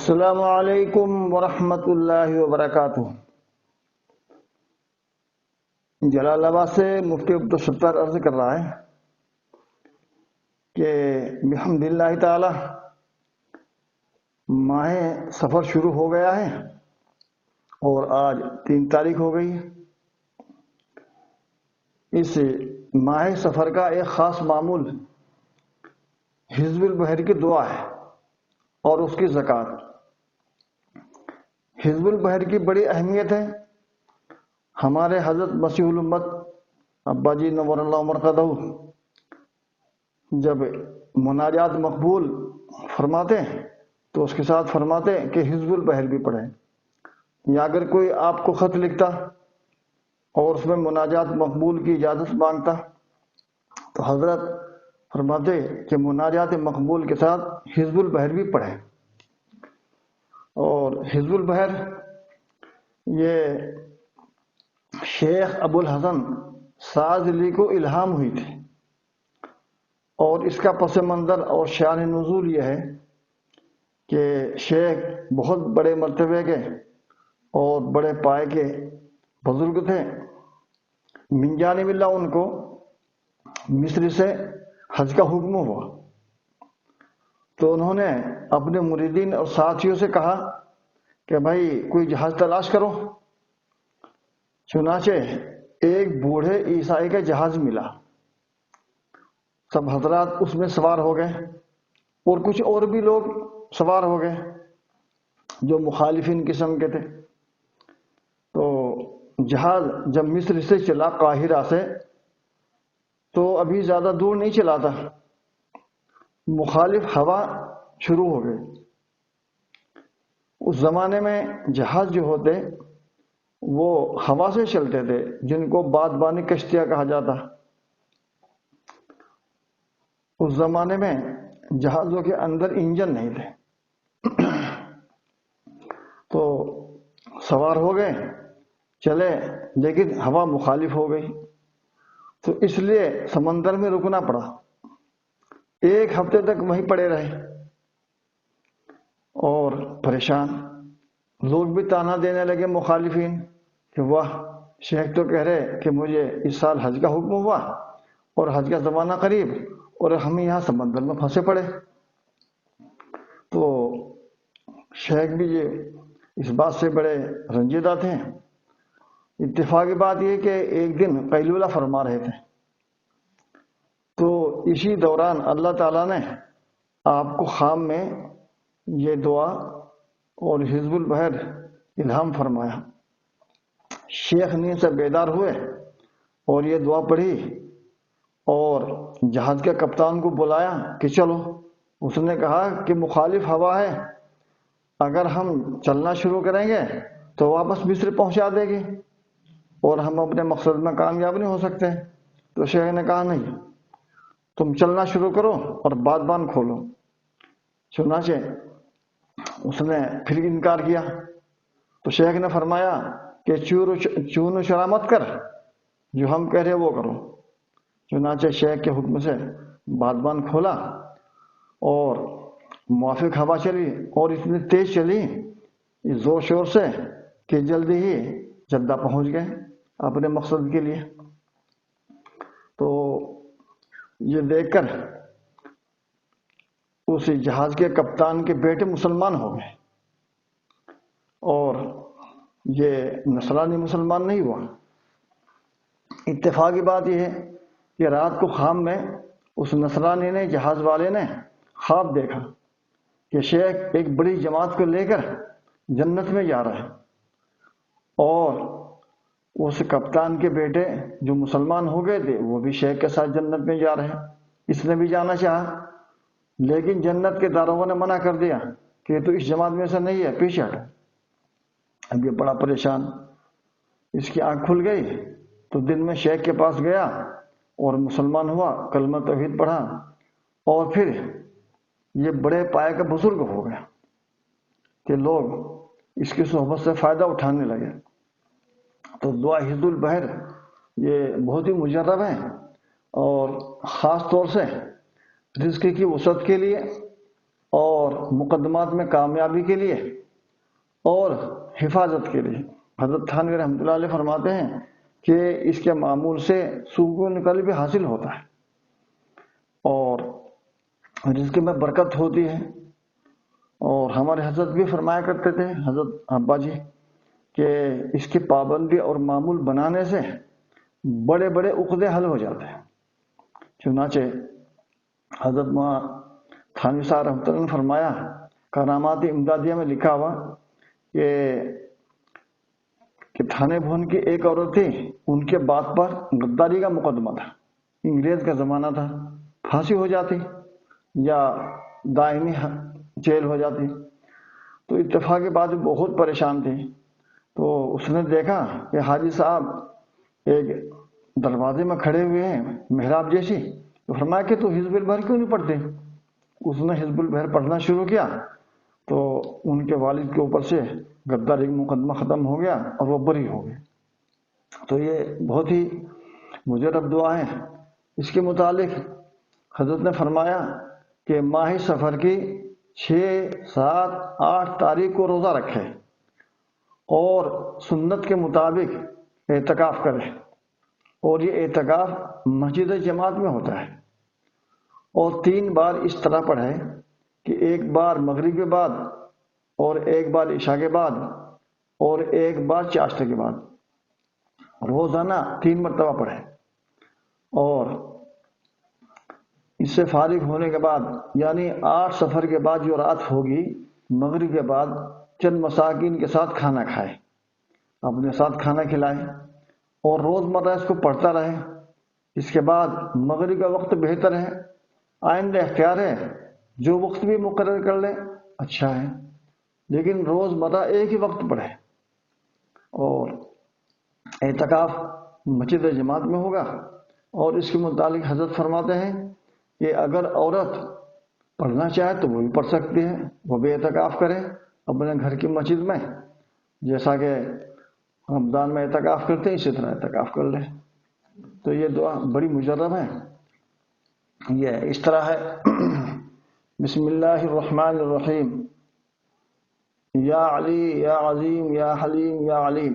السلام علیکم ورحمۃ اللہ وبرکاتہ۔ جلال آباد سے مفتی عبدالستار عرض کر رہا ہے کہ بحمد اللہ تعالی ماہ سفر شروع ہو گیا ہے اور آج 3 تاریخ ہو گئی ہے۔ اس ماہ سفر کا ایک خاص معمول حزب البحر کی دعا ہے اور اس کی زکوٰۃ۔ حزب البحر کی بڑی اہمیت ہے۔ ہمارے حضرت مسیح الامت ابا جی نور اللہ مرقدہ جب مناجات مقبول فرماتے ہیں تو اس کے ساتھ فرماتے ہیں کہ حزب البحر بھی پڑھیں، یا اگر کوئی آپ کو خط لکھتا اور اس میں مناجات مقبول کی اجازت مانگتا تو حضرت فرماتے کہ مناجات مقبول کے ساتھ حزب البحر بھی پڑھیں۔ اور حزب البحر یہ شیخ ابو الحسن شاذلی کو الہام ہوئی تھی، اور اس کا پس منظر اور شان نزول یہ ہے کہ شیخ بہت بڑے مرتبے کے اور بڑے پائے کے بزرگ تھے۔ من جانب اللہ ان کو مصر سے حج کا حکم ہوا تو انہوں نے اپنے مریدین اور ساتھیوں سے کہا کہ بھائی کوئی جہاز تلاش کرو۔ چنانچہ ایک بوڑھے عیسائی کا جہاز ملا، سب حضرات اس میں سوار ہو گئے اور کچھ اور بھی لوگ سوار ہو گئے جو مخالفین قسم کے تھے۔ تو جہاز جب مصر سے چلا قاہرہ سے تو ابھی زیادہ دور نہیں چلا تھا، مخالف ہوا شروع ہو گئی۔ اس زمانے میں جہاز جو ہوتے وہ ہوا سے چلتے تھے، جن کو بادبانی کشتیاں کہا جاتا۔ اس زمانے میں جہازوں کے اندر انجن نہیں تھے، تو سوار ہو گئے چلے، لیکن ہوا مخالف ہو گئی تو اس لیے سمندر میں رکنا پڑا۔ 1 ہفتے تک وہیں پڑے رہے اور پریشان۔ لوگ بھی تانا دینے لگے مخالفین کہ واہ، شیخ تو کہہ رہے کہ مجھے اس سال حج کا حکم ہوا اور حج کا زمانہ قریب، اور ہم یہاں سمندر میں پھنسے پڑے۔ تو شیخ بھی اس بات سے بڑے رنجیدہ تھے۔ اتفاقی بات یہ کہ ایک دن قیلولہ فرما رہے تھے، تو اسی دوران اللہ تعالیٰ نے آپ کو خواب میں یہ دعا اور حزب البحر الہام فرمایا۔ شیخ نیند سے بیدار ہوئے اور یہ دعا پڑھی اور جہاز کے کپتان کو بلایا کہ چلو۔ اس نے کہا کہ مخالف ہوا ہے، اگر ہم چلنا شروع کریں گے تو واپس مصر پہنچا دے گی اور ہم اپنے مقصد میں کامیاب نہیں ہو سکتے۔ تو شیخ نے کہا نہیں، تم چلنا شروع کرو اور بادبان کھولو۔ چنانچہ اس نے پھر انکار کیا تو شیخ نے فرمایا کہ چون و چرا مت کر، جو ہم کہہ رہے وہ کرو۔ چنانچہ شیخ کے حکم سے بادبان کھولا اور موافق ہوا چلی، اور اتنی تیز چلی زور شور سے کہ جلدی ہی جدہ پہنچ گئے اپنے مقصد کے لیے۔ تو یہ دیکھ کر اس جہاز کے کپتان کے بیٹے مسلمان ہو گئے، اور یہ نصرانی مسلمان نہیں ہوا۔ اتفاقی بات یہ ہے کہ رات کو خواب میں اس نصرانی نے، جہاز والے نے خواب دیکھا کہ شیخ ایک بڑی جماعت کو لے کر جنت میں جا رہا ہے، اور اس کپتان کے بیٹے جو مسلمان ہو گئے تھے وہ بھی شیخ کے ساتھ جنت میں جا رہے ہیں۔ اس نے بھی جانا چاہا، لیکن جنت کے داروغوں نے منع کر دیا کہ تو اس جماعت میں سے نہیں ہے، پیچھے ہٹ۔ اب یہ بڑا پریشان، اس کی آنکھ کھل گئی تو دن میں شیخ کے پاس گیا اور مسلمان ہوا، کلمہ توحید پڑھا، اور پھر یہ بڑے پائے کا بزرگ ہو گیا کہ لوگ اس کی صحبت سے فائدہ اٹھانے لگے۔ تو دعا حزب البحر یہ بہت ہی مجرب ہے، اور خاص طور سے رزق کی وسعت کے لیے اور مقدمات میں کامیابی کے لیے اور حفاظت کے لیے۔ حضرت تھانوی رحمۃ اللہ علیہ فرماتے ہیں کہ اس کے معمول سے سکون قلب بھی حاصل ہوتا ہے اور رزق میں برکت ہوتی ہے۔ اور ہمارے حضرت بھی فرمایا کرتے تھے، حضرت ابا جی، کہ اس کی پابندی اور معمول بنانے سے بڑے بڑے عقدے حل ہو جاتے ہیں۔ چنانچہ حضرت تھانوی صاحب رحمۃ اللہ نے فرمایا، کرامات امدادیہ میں لکھا ہوا کہ تھانے بھون کی ایک عورت تھی، ان کے بات پر غداری کا مقدمہ تھا، انگریز کا زمانہ تھا، پھانسی ہو جاتی یا دائمی جیل ہو جاتی۔ تو اتفاق کے بعد بہت پریشان تھی، تو اس نے دیکھا کہ حاجی صاحب ایک دروازے میں کھڑے ہوئے ہیں محراب جیسی، تو فرمایا کہ تو حزب البحر کیوں نہیں پڑھتے؟ اس نے حزب البحر پڑھنا شروع کیا تو ان کے والد کے اوپر سے غداری کا مقدمہ ختم ہو گیا اور وہ بری ہو گئے۔ تو یہ بہت ہی مجرب دعا ہے۔ اس کے متعلق حضرت نے فرمایا کہ ماہ سفر کی 6، 7، 8 تاریخ کو روزہ رکھے اور سنت کے مطابق اعتکاف کرے، اور یہ اعتکاف مسجد جماعت میں ہوتا ہے، اور 3 بار اس طرح پڑھے کہ ایک بار مغرب کے بعد اور ایک بار عشاء کے بعد اور ایک بار چاشتہ کے بعد، روزانہ 3 مرتبہ پڑھے۔ اور اس سے فارغ ہونے کے بعد یعنی 8 سفر کے بعد جو رات ہوگی، مغرب کے بعد چند مساکین کے ساتھ کھانا کھائے، اپنے ساتھ کھانا کھلائے اور روزمرہ اس کو پڑھتا رہے۔ اس کے بعد مغرب کا وقت بہتر ہے، آئندہ اختیار ہے، جو وقت بھی مقرر کر لے اچھا ہے، لیکن روزمرہ ایک ہی وقت پڑھے۔ اور اعتکاف مسجد جماعت میں ہوگا، اور اس کے متعلق حضرت فرماتے ہیں کہ اگر عورت پڑھنا چاہے تو وہ بھی پڑھ سکتی ہے، وہ بھی اعتکاف کرے اپنے گھر کی مسجد میں، جیسا کہ رمضان میں اعتکاف کرتے ہیں اسی طرح اعتکاف کر لے۔ تو یہ دعا بڑی مجرب ہے، یہ اس طرح ہے۔ بسم اللہ الرحمن الرحیم، یا علی یا عظیم یا حلیم یا علیم،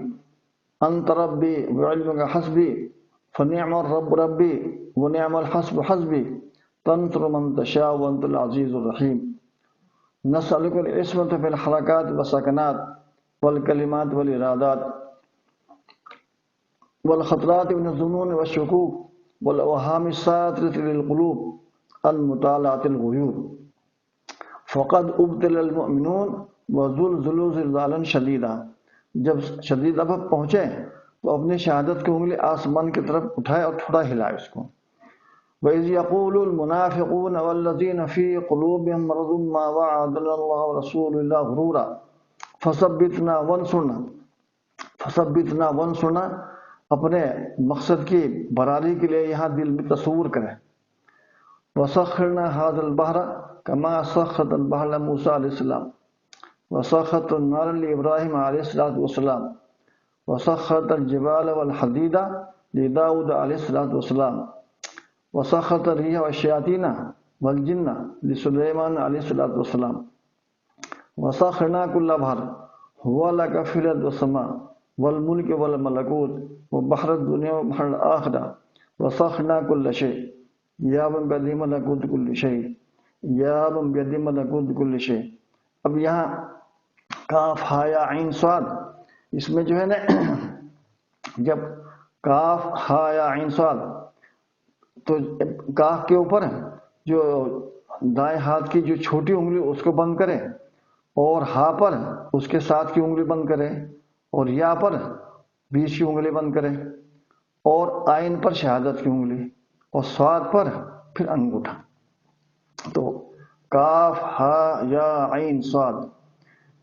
انت ربی وعلمک حسبی فنعم الرب ربی ونعم الحسب حسبی تنصر من تشاء وانت العزیز الرحیم، نسألک العصمت فی الحرکات والسکنات والکلمات والارادات والخطرات من الظنون والشکوک والاوہام الساطرة للقلوب المطالعة الغیوب فقد ابتلى المؤمنون وزلزلوا زلزالا شدیدا۔ جب شدید اب پہنچے تو اپنی شہادت کی انگلی آسمان کی طرف اٹھائے اور تھوڑا ہلائے اس کو۔ وَإِذْ يَقُولُ الْمُنَافِقُونَ وَالَّذِينَ فِي قُلُوبِهِم مَّرَضٌ مَّا وَعَدَنَا اللَّهُ وَرَسُولُهُ إِلَّا غُرُورًا فَثَبِّتْنَا وَانصُرْنَا، اپنے مقصد کی براری کے لیے یہاں دل میں تصور کریں۔ وَسَخَّرْنَا هَٰذَا الْبَحْرَ كَمَا سَخَّرْنَا الْبَحْرَ لِمُوسَىٰ عَلَيْهِ السَّلَامُ وَسَخَّرْنَا النَّارَ لِإِبْرَاهِيمَ عَلَيْهِ الصَّلَاةُ وَالسَّلَامُ وَسَخَّرْنَا الْجِبَالَ وَالْحَدِيدَ لِدَاوُودَ عَلَيْهِ الصَّلَاةُ وَالسَّلَامُ وَسَخَّرَ الرِّيحَ وَالشَّيَاطِينَ وَالْجِنَّ لِسُلَيْمَانَ عَلَيْهِ الصَّلَاةُ وَالسَّلَامُ وَسَخَّرْنَا كُلَّ بَحْرٍ هُوَ لَكَ فِي الْأَرْضِ وَالسَّمَاءِ وَالْمُلْكِ وَالْمَلَكُوتِ وَبَحْرَ الدُّنْيَا وَبَحْرَ الْآخِرَةِ وَسَخَّرْنَا كُلَّ شَيْءٍ يَا مَن بِيَدِهِ مَلَكُوتُ كُلِّ شَيْءٍ يَا مَن بِيَدِهِ مَلَكُوتُ كُلِّ شَيْءٍ۔ اب یہاں کاف ہا یا عین صاد، اس میں جو ہے نا جب کاف ہا یا عین صاد تو کاف کے اوپر جو دائیں ہاتھ کی جو چھوٹی انگلی اس کو بند کرے، اور ہا پر اس کے ساتھ کی انگلی بند کرے، اور یا پر بیچ کی انگلی بند کرے، اور عین پر شہادت کی انگلی، اور صاد پر پھر انگوٹھا۔ تو کاف ہا یا عین صاد،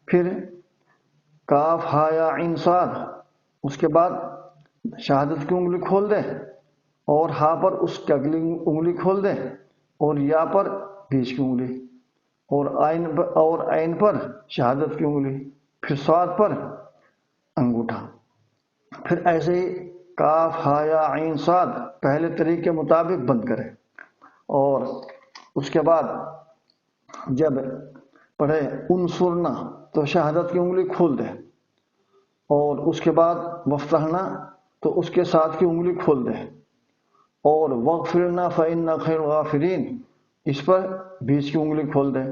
پھر کاف ہا یا عین صاد، اس کے بعد شہادت کی انگلی کھول دے اور ہا پر اس کی اگلی انگلی کھول دے، اور یا پر بیچ کی انگلی، اور عین پر شہادت کی انگلی، پھر صاد پر انگوٹھا۔ پھر ایسے ہی کاف ہا یا عین صاد پہلے طریقے کے مطابق بند کرے، اور اس کے بعد جب پڑھے انصرنا تو شہادت کی انگلی کھول دے، اور اس کے بعد وفتحنا تو اس کے ساتھ کی انگلی کھول دے، اور وغفرنا فإنک خیر الغافرین اس پر بیچ کی انگلی کھول دے،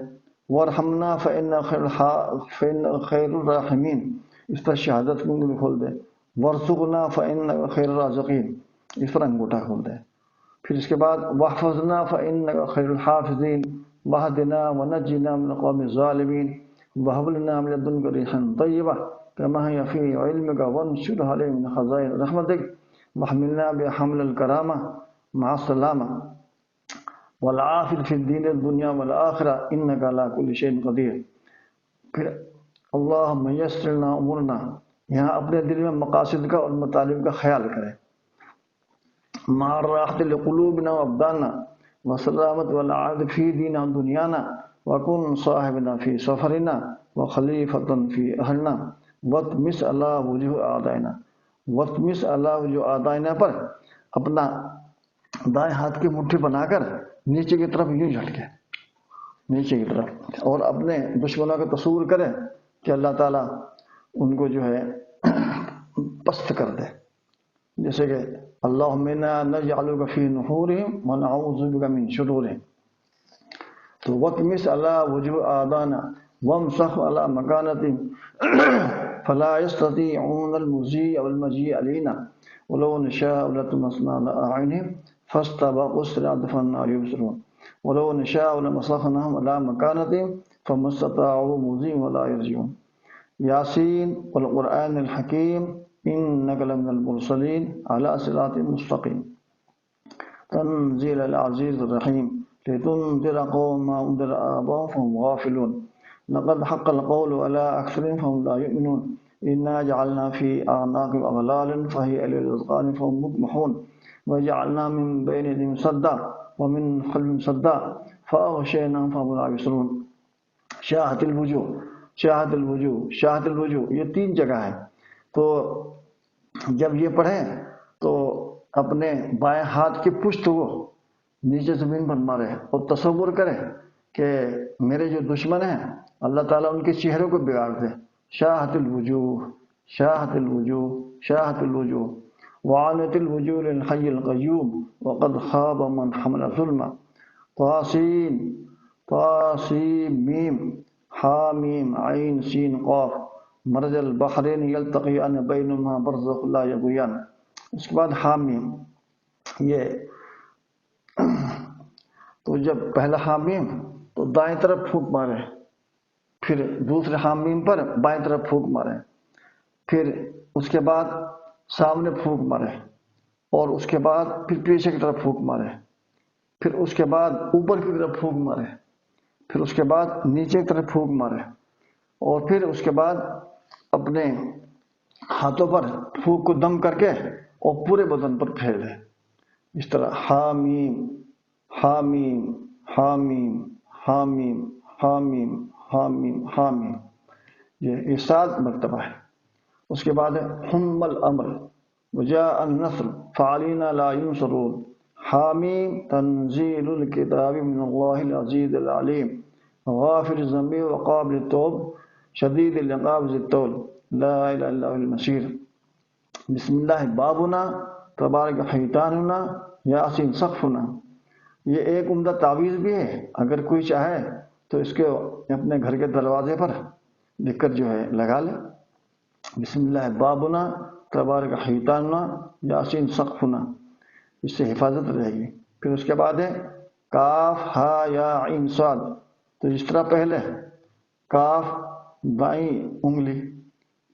وارحمنا فإنک خیر الراحمین اس پر شہادت کی انگلی کھول دے، وارزقنا فإنک خیر الرازقین اس پر انگوٹھا کھول دے۔ پھر اس کے بعد واحفظنا فإنک خیر الحافظین واہدنا ونجنا من القوم الظالمین وہب لنا من لدنک ريحا طیبہ کما هي فی علمک وانشر علیہم من خزائن رحمتک واحملنا بحمل الکرامہ مع السلامہ والعافیہ فی الدین الدنیا والآخرہ انک علی کل شیء قدیر۔ پھر اللہم یسر لنا امورنا، یہاں اپنے دل میں مقاصد کا اور مطالب کا خیال کرے، مع الراحة لقلوبنا وابداننا والسلامة والعافية في ديننا ودنيانا وكن صاحبنا في سفرنا وخليفة في أهلنا واطمس على وجوه أعدائنا، واطمس على وجوه أعدائنا پر اپنا دائیں ہاتھ کی مٹھی بنا کر نیچے کی طرف یوں جھٹکے، نیچے کی طرف، اور اپنے دشمنوں کا تصور کرے کہ اللہ تعالیٰ ان کو جو ہے پست کر دے، جیسے کہ اللہم انا نجعلک فی نحورہم ونعوذ بک من شرورہم۔ تو وطمس علی وجوہ آدانا وامسح علی مکانتہم فلا یستطیعون المزیء والمجیء علینا ولو نشاء لطمسنا علی اعینہم فاستبقوا الصراط فانہم لا یبصرون ولو نشاء لمسخناہم علی مکانتہم فما استطاعوا مضیا ولا یرجعون۔ یاسین والقرآن الحکیم انک لمن المرسلین علی صراط مستقیم تنزیل العزیز الرحیم لتنذر قوما انذر آباءهم فهم غافلون لقد حق القول على اکثرهم فهم لا یؤمنون انا جعلنا في اعناقهم اغلالا فهي الى الاذقان فهم مقمحون وجعلنا من بين يديهم سدا ومن خلفهم سدا فاغشيناهم فهم لا يبصرون۔ شاہت الوجوہ، شاہت الوجوہ، شاہت الوجوہ، یہ 3 جگہ ہے۔ تو جب یہ پڑھیں تو اپنے بائیں ہاتھ کی پشت کو نیچے زمین پر مارے اور تصور کرے کہ میرے جو دشمن ہیں اللہ تعالیٰ ان کے چہروں کو بگاڑ دے۔ شاہت الوجوہ، شاہت الوجوہ، شاہت الوجوہ، وعنت الوجوہ للحی القیوم وقد خاب من حمل ظلما۔ طاسین، طاسیم میم حامیم عین سین قاف مرج البحرین یلتقیان بینہما برزخ لا یبغیان۔ اس کے بعد حامیم، یہ تو جب پہلا حامیم تو دائیں طرف پھونک مارے، پھر دوسرے حامیم پر بائیں طرف پھونک مارے، پھر اس کے بعد سامنے پھونک مارے، اور اس کے بعد پھر پیچھے کی طرف پھونک مارے، پھر اس کے بعد اوپر کی طرف پھونک مارے، پھر اس کے بعد نیچے کی طرف پھونک مارے، اور پھر اس کے بعد اپنے ہاتھوں پر پھونک کو دم کر کے اور پورے بدن پر پھیل دے۔ اس طرح حامیم حامیم حامیم حامیم حامیم حامیم حامیم، یہ 7 مرتبہ ہے۔ اس کے بعد حم الامر وجاء النصر فعلینا لا ینصرون۔ حامیم تنزیل الکتاب من اللہ العزیز العلیم غافر الذنب وقابل التوب شدید العقاب ذی الطول لا الہ الا هو المصیر۔ بسم اللہ بابنا تبارک حیطاننا یاسین سقفنا۔ یہ ایک عمدہ تعویذ بھی ہے، اگر کوئی چاہے تو اس کے اپنے گھر کے دروازے پر لکھ کر جو ہے لگا لے۔ بسم اللہ بابنا تبارک حیطاننا یاسین سقفنا، اس سے حفاظت رہے گی۔ پھر اس کے بعد ہے کاف ہا یا عین صاد، تو جس طرح پہلے کاف بائیں انگلی،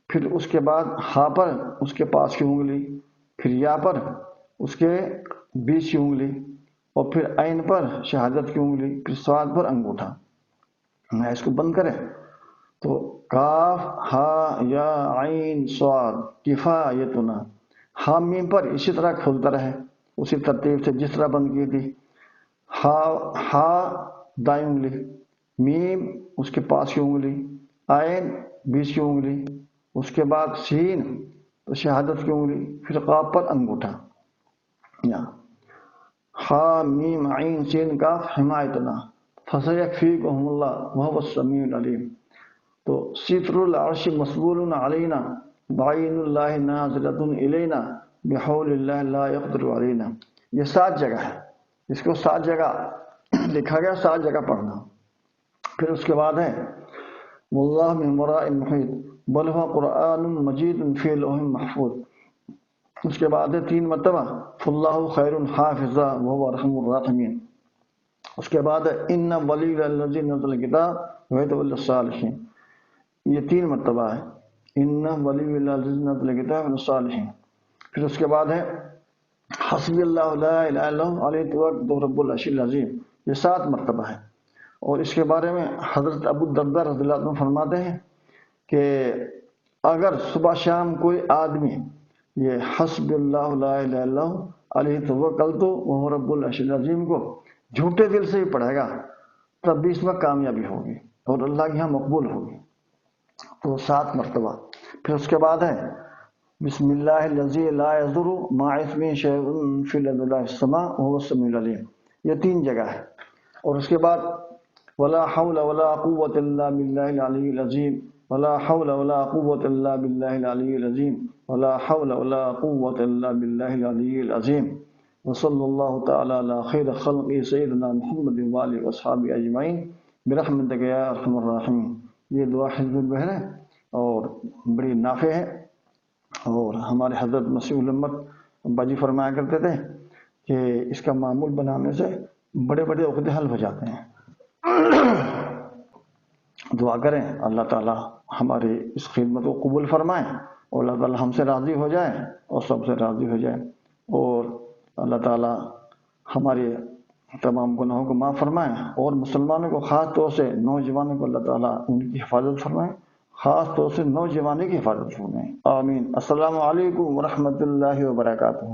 پھر اس کے بعد ہا پر اس کے پاس کی انگلی، پھر یا پر اس کے بیچ کی انگلی، اور پھر عین پر شہادت کی انگلی، پھر صاد پر انگوٹھا۔ میں اس کو بند کرے تو کاف ہا یا عین صاد کفایتنا۔ حامیم پر اسی طرح کھولتا رہے، اسی ترتیب سے جس طرح بند کی تھی۔ ہا دائیں انگلی، میم اس کے پاس کی انگلی، عین بیچ کی انگلی، اس کے بعد سین تو شہادت کی انگلی، پھر قاف پر انگوٹھا۔ ہا میم عین سین کاف حمایتنا، فسيكفيكهم الله وهو السميع العليم. تو ستر العرش مسبول علينا بعين الله نازلة إلينا بحول الله لا يقدر علينا. یہ 7 جگہ ہے، اس کو 7 جگہ لکھا گیا، 7 جگہ پڑھنا. پھر اس کے بعد ہے واللہ من وراء محیط بل هو قرآن مجید فی لوح محفوظ. اس کے بعد ہے 3 مرتبہ فاللہ خیر حافظا وهو ارحم الراحمین. اس کے بعد ہے ان ولی الذی نزل الکتاب ویتولی الصالحین. یہ 3 مرتبہ ہے ان ولی الذی نزل الکتاب والصالحین. پھر اس کے بعد ہے حسبی اللہ لا الہ الا هو علیہ توکلت رب العرش العظیم. یہ 7 مرتبہ ہے. اور اس کے بارے میں حضرت ابو الدرداء رضی اللہ عنہ فرماتے ہیں کہ اگر صبح شام کوئی آدمی یہ حسب اللہ لا الہ الا هو علیہ توکلت وهو رب العرش العظیم کو جھوٹے دل سے ہی پڑھے گا تب بھی اس میں کامیابی ہوگی اور اللہ کے یہاں مقبول ہوگی. تو 7 مرتبہ. پھر اس کے بعد ہے بسم اللہ الذی لا یضر مع اسمہ شیء فی الارض ولا فی السماء وهو السمیع العلیم. یہ 3 جگہ ہے. اور اس کے بعد ولا حول ولا قوة الا باللہ العلی العظیم ولا حول ولا قوة الا باللہ العلی العظیم ولا حول ولا قوة الا باللہ العلی العظیم وصلی اللہ تعالی علی خیر خلق سیدنا محمد وآلہ واصحابہ اجمعین برحمتک یا ارحم الراحمین. یہ دعا حزب البحر ہے اور بڑی نافع ہے. اور ہمارے حضرت مسیح الامت باجی فرمایا کرتے تھے کہ اس کا معمول بنانے سے بڑے بڑے عقدے حل ہو جاتے ہیں. دعا کریں اللہ تعالی ہماری اس خدمت کو قبول فرمائیں اور اللہ تعالی ہم سے راضی ہو جائے اور سب سے راضی ہو جائے اور اللہ تعالی ہمارے تمام گناہوں کو معاف فرمائیں اور مسلمانوں کو خاص طور سے نوجوانوں کو اللہ تعالی ان کی حفاظت فرمائیں، خاص طور سے نوجوانوں کی حفاظت فرمائیں. آمین. السلام علیکم ورحمۃ اللہ وبرکاتہ.